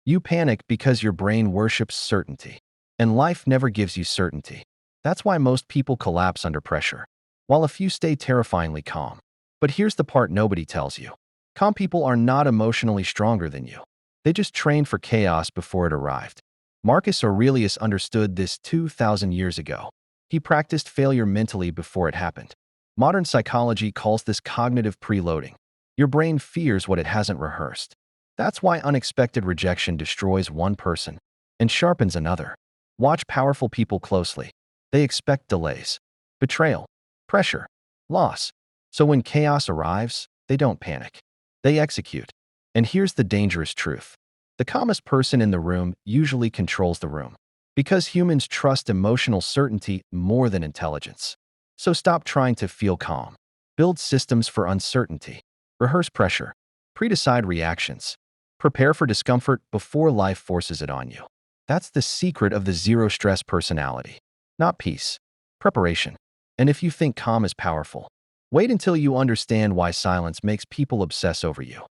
You panic because your brain worships certainty. And life never gives you certainty. That's why most people collapse under pressure, while a few stay terrifyingly calm. But here's the part nobody tells you. Calm people are not emotionally stronger than you. They just trained for chaos before it arrived. Marcus Aurelius understood this 2,000 years ago. He practiced failure mentally before it happened. Modern psychology calls this cognitive preloading. Your brain fears what it hasn't rehearsed. That's why unexpected rejection destroys one person and sharpens another. Watch powerful people closely. They expect delays, betrayal, pressure, loss. So when chaos arrives, they don't panic. They execute. And here's the dangerous truth. The calmest person in the room usually controls the room, because humans trust emotional certainty more than intelligence. So stop trying to feel calm. Build systems for uncertainty. Rehearse pressure. Predecide reactions. Prepare for discomfort before life forces it on you. That's the secret of the zero-stress personality. Not peace, preparation. And if you think calm is powerful, wait until you understand why silence makes people obsess over you.